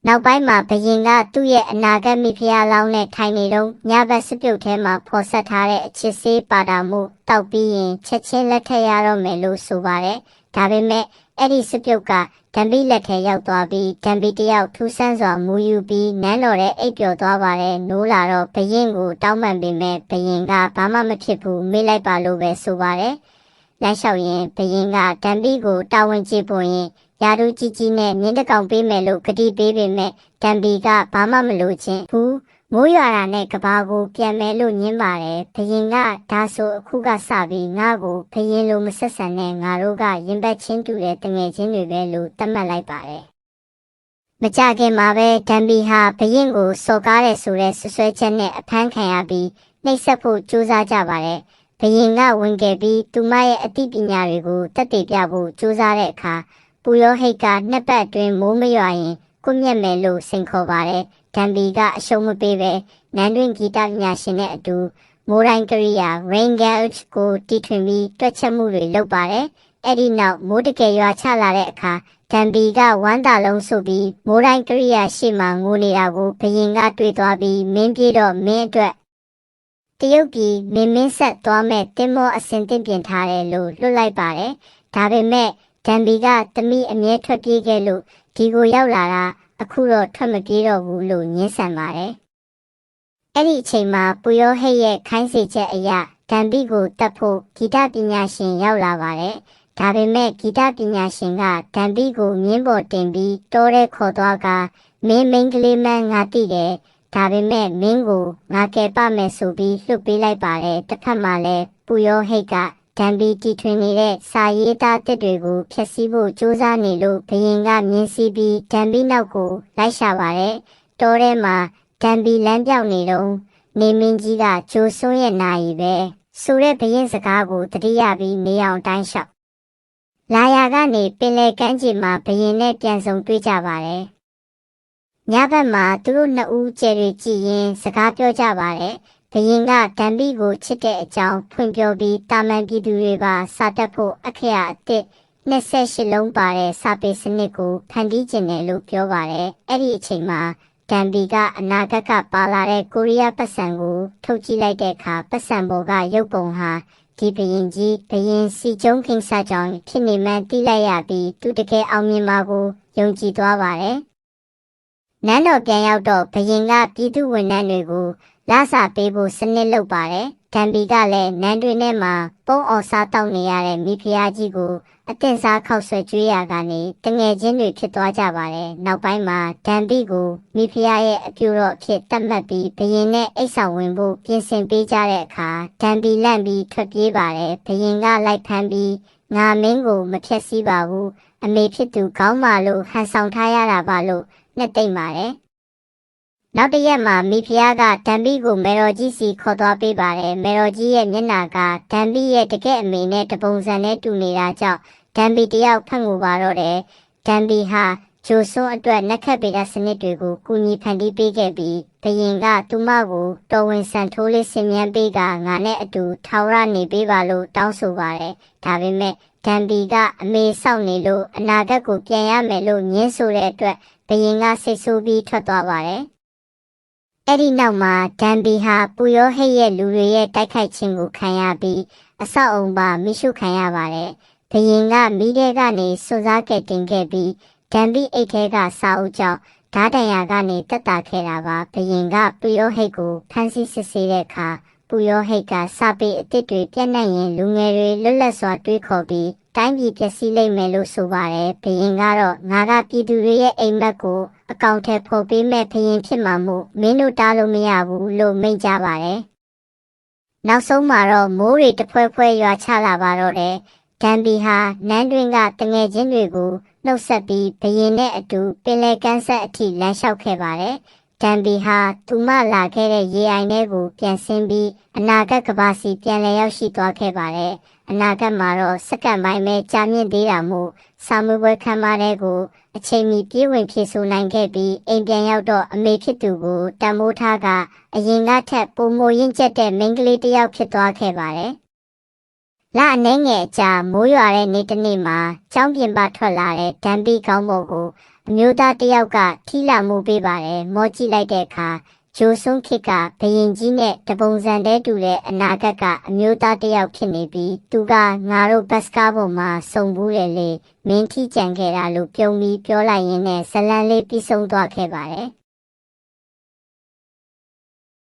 နောက်ပိုင်းမှာဘယင်ကသူ့ရဲ့အနာဂတ်မိဖုရားလောင်းနဲ့ထိုင်နေတော့ညဘက်စပြုတ်ထဲမှာဖော်ဆက်ထားတဲ့အချစ်ဆေးပါတာမှုတောက်ပြီးရင်ချက်ချင်းလက်ထက်ရတော့မယ်လို့ဆိုပါတယ်။ဒါပေမဲ့အဲ့ဒီစပြုတ်ကဒံဘီလက်ထဲရောက်သွားပြီးဒံဘီတယောက်ထူးဆန်းစွာမူယူပြီးနန်းတော်ရဲ့အိပ်ပျော်သွားပါတယ်။နိုးလာတော့ဘယင်ကိုတောင်းပန်ပေမဲ့ဘယင်ကဘာမှမဖြစ်ဘူးမေ့လိုက်ပါလို့ပဲဆိုပါတယ်။လမ်းလျှောက်ရင်ဘယင်ကဒံဘီကိုတာဝန်ကျေပွန်ရင်ရာထူးကြီးကြီးနဲ့မြင်းတကောင်ပေးမယ်လို့ကတိပေးပေမဲ့ဒံဘီကဘာမှမလိုချင်ဘူးမိုးရွာတာနဲ့ကဘာကိုပြန်မယ်လို့ညင်းပါတယ်ဘယင်ကဒါဆိုအခုကစပြီးငါ့ကိုဘယင်လိုမဆက်ဆံနဲ့ငါတို့ကရင်ဘတ်ချင်းတူတဲ့တငယ်ချင်းတွေပဲလို့သတ်မှတ်လိုက်ပါတယ်မကြခင်မှာပဲဒံဘီဟာဘယင်ကိုစော်ကားတဲ့ဆိုတဲ့ဆွဆွဲချက်နဲ့အဖမ်းခံရပြီးနှိပ်စက်ဖို့ကြိုးစားကြပါတယ်ဘယင်ကဝင်ခဲ့ပြီးသူမရဲ့အသိပညာတွေကိုတက်တည်ပြဖို့ကြိုးစားတဲ့အခါပူရောဟိတ်ကနှစ်ပတ်အတွင်းမိုးမရွာရင်ကိုမျက်မယ်လို့စိန်ခေါ်ပါတယ်ဒံဘီကအရှုံးမပေးပဲနန်းတွင်ဂီတပညာရှင်နဲ့အတူမိုးတိုင်းကရိယာ Rain Gauge ကိုတီထွင်ပြီးတွက်ချက်မှုတွေလုပ်ပါတယ်အဲ့ဒီနောက်မိုးတကယ်ရွာချလာတဲ့အခါဒံဘီကဝမ်းသာလုံးဆိုပြီးမိုးတိုင်းကရိယာရှေ့မှာငိုနေတာကိုဘယင်ကတွေ့သွားပြီးမင်းပြေတော့မင်းအတွက်တရုတ်ပြည်မင်းဆက်သွားမဲ့တင်မောအစင်တင်ပြင်ထားတယ်လို့လွတ်လိုက်ပါတယ်ဒါပေမဲ့ဒံဘီကသမီးအမြဲထွက်ပြေးခဲ့လို့ဒီကိုရောက်လာတာအခုတော့ထွက်မပြေးတော့ဘူးလို့ညှင်းဆန်ပါတယ်။အဲ့ဒီအချိန်မှာပူရောဟိတ်ရဲ့ခိုင်းစေချက်အရဒံဘီကိုတတ်ဖို့ဂီတပညာရှင်ရောက်လာပါတယ်။ဒါပေမဲ့ဂီတပညာရှင်ကဒံဘီကိုမြင်းပေါ်တင်ပြီးတောထဲခေါ်သွားကမင်းကလေးမန်းငါတိတယ်။ဒါပေမဲ့မင်းကိုငါကယ်ပမယ်ဆိုပြီးလှုပ်ပေးလိုက်ပါတယ်။တစ်ဖက်မှာလည်းပူရောဟိတ်ကဒံဘီတီထွင်နေတဲ့စာရေးသားတစ်တွေကိုဖျက်ဆီးဖို့ကြိုးစားနေလို့ဘယင်ကမြင်းစီးပြီးဒံဘီနောက်ကိုလိုက်ရှာပါတယ်။တောထဲမှာဒံဘီလမ်းပြောက်နေတော့နေမင်းကြီးကဂျိုဆွန်းရဲ့နာရီပဲဆိုတဲ့ဘယင်စကားကိုတတိယပြီးနေအောင်တိုင်းလျှောက်လာယာကနေပင်လယ်ကမ်းခြေမှာဘယင်နဲ့ပြန်ဆုံတွေ့ကြပါတယ်။ညဘက်မှာသူတို့နှစ်ဦးကျယ်တွေကြည့်ရင်စကားပြောကြပါတယ်။ဘယင်ကဒံဘီကိုချစ်တဲ့အကြောင်းဖွင့်ပြောပြီးတာမန်ပြည်သူတွေပါစာတက်ဖို့အခရာအသစ်28လုံးပါတဲ့စာပေစနစ်ကိုဖန်တီးခြင်းတယ်လို့ပြောပါတယ်။အဲ့ဒီအချိန်မှာဒံဘီကအနာဂတ်ကပါလာတဲ့ကိုရီးယားပတ်စံကိုထုတ်ကြည့်လိုက်တဲ့အခါပတ်စံပေါ်ကရုပ်ပုံဟာဒီဘယင်ကြီးဘယင်စီကျုံးခင်းစားကြောင်းဖြစ်နေမှန်းသိလိုက်ရပြီးသူတကယ်အောင်မြင်မှာကိုယုံကြည်သွားပါတယ်။နန်းတော်ပြန်ရောက်တော့ဘယင်ကပြည်သူဝန်ထမ်းတွေကိုလာစာပေးဖို့စနစ်လုပ်ပါတယ်။ဒံဘီကလည်းနန်းတွင်ထဲမှာပုံအော်စားတောက်နေရတဲ့မိဖုရားကြီးကိုအတင်စားခောက်ဆွဲကျွေးရကနေတငယ်ချင်းတွေဖြစ်သွားကြပါတယ်။နောက်ပိုင်းမှာဒံဘီကိုမိဖုရားရဲ့အပြူတော်အဖြစ်သတ်မှတ်ပြီးဘယင်နဲ့အိတ်ဆောင်ဝင်ဖို့ပြင်ဆင်ပေးကြတဲ့အခါဒံဘီလန့်ပြီးထွက်ပြေးပါတယ်။ဘယင်ကလိုက်ဖမ်းပြီးငါမင်းကိုမဖျက်ဆီးပါဘူး။အမေဖြစ်သူကောင်းပါလို့ဟန်ဆောင်ထားရတာပါလို့နဲ့တိတ်ပါတယ်။နောက်တစ်ရက်မှာမိဖုရားကဒံဘီကိုမေတော်ကြီးစီခေါ်သွားပေးပါတယ်မေတော်ကြီးရဲ့မျက်နှာကဒံဘီရဲ့တကယ့်အမေနဲ့တပုံစံနဲ့တူနေတာကြောင့်ဒံဘီတယောက်ဖတ်ငိုပါတော့တယ်ဒံဘီဟာဂျိုဆွန်းအတွက်နက်ခတ်ပေတာစနစ်တွေကိုကူညီဖန်တီးပေးခဲ့ပြီးဘယင်ကသူမကိုတော်ဝင်ဆန်ထိုးလေးဆင်မြန်းပေးကငါနဲ့အတူထောင်ရနေပေးပါလို့တောင်းဆိုပါတယ်ဒါပေမဲ့ဒံဘီကအမေစောင့်နေလို့အနာဂတ်ကိုပြန်ရမယ်လို့ညင်းဆိုတဲ့အတွက်ဘယင်ကစိတ်ဆိုးပြီးထွက်သွားပါတယ်အဲ့ဒီနောက်မှာဒံဘီဟာပူရောဟိတ်ရဲ့လူတွေရဲ့တိုက်ခိုက်ခြင်းကိုခံရပြီးအဆောက်အုံပါမိရှုခံရပါတယ်။ဘယင်ကမိတဲ့ကနေစွန့်စားကဲတင်ခဲ့ပြီးဒံဘီအိတ်ထဲကစာအုပ်ကြောင့်ဓာတ်တန်ရာကနေတက်တာခဲ့တာပါ။ဘယင်ကပူရောဟိတ်ကိုဖမ်းဆီးစစ်ဆေးတဲ့အခါပူရောဟိတ်ကစာပေအစ်စ်တွေပြန့်နှံ့ရင်လူငယ်တွေလွတ်လပ်စွာတွေးခေါ်ပြီးတိုင်းပြည်ပျက်စီးလိမ့်မယ်လို့ဆိုပါတယ်။ဘယင်ကတော့ငါကပြည်သူတွေရဲ့အိမ်မက်ကိုအကောင့်ထဲဖော်ပေးမဲ့ဘယင်ဖြစ်မှာမို့မင်းတို့တားလို့မရဘူးလို့မိန့်ကြပါတယ်။နောက်ဆုံးမှာတော့မိုးတွေတဖွဲဖွဲရွာချလာပါတော့တယ်။ဒံဘီဟာနန်းတွင်ကတငယ်ချင်းတွေကိုနှုတ်ဆက်ပြီးဘယင်နဲ့အတူပင်လယ်ကမ်းဆက်အထိလမ်းလျှောက်ခဲ့ပါတယ်။ဒံဘီဟာသူမလာခဲ့တဲ့ရေအိုင်ထဲကိုပြန်ဆင်းပြီးအနာဂတ်ကဘာစီပြန်လည်ရောက်ရှိသွားခဲ့ပါတယ်။အနာဂတ်မှာတော့စက္ကန့်ပိုင်းပဲကြာမြင့်သေးတာမို့စာမွေးပွဲခမ်းမတဲ့ကိုအချိန်မီပြေးဝင်ဖြည့်ဆို့နိုင်ခဲ့ပြီးအိမ်ပြန်ရောက်တော့အမေဖြစ်သူကိုတန်မိုးထားကအရင်ကထက်ပိုမိုရင့်ကျက်တဲ့မိန်းကလေးတစ်ယောက်ဖြစ်သွားခဲ့ပါတယ်။လအနှဲငယ်အကြာမိုးရွာတဲ့နေ့တစ်နေ့မှာကျောင်းပြင်ပထွက်လာတဲ့ဒံဘီကောင်းပေါ်ကို အမျိုးသားတစ်ယောက်ကထီလာမှုပေးပါတယ်မောကြည့်လိုက်တဲ့အခါဂျိုဆွန်းခစ်ကဘရင်ကြီးနဲ့တပုံစံတည်းတူတဲ့အနာဂတ်ကအမျိုးသားတစ်ယောက်ဖြစ်နေပြီးသူကငါတို့ဘတ်စကားပေါ်မှာစုံဘူးတယ်လေမင်းထီကြံခဲ့တာလို့ပြုံးပြီးပြောလိုက်ရင်းနဲ့ဇလန်လေးပြီးဆုံးသွားခဲ့ပါတယ်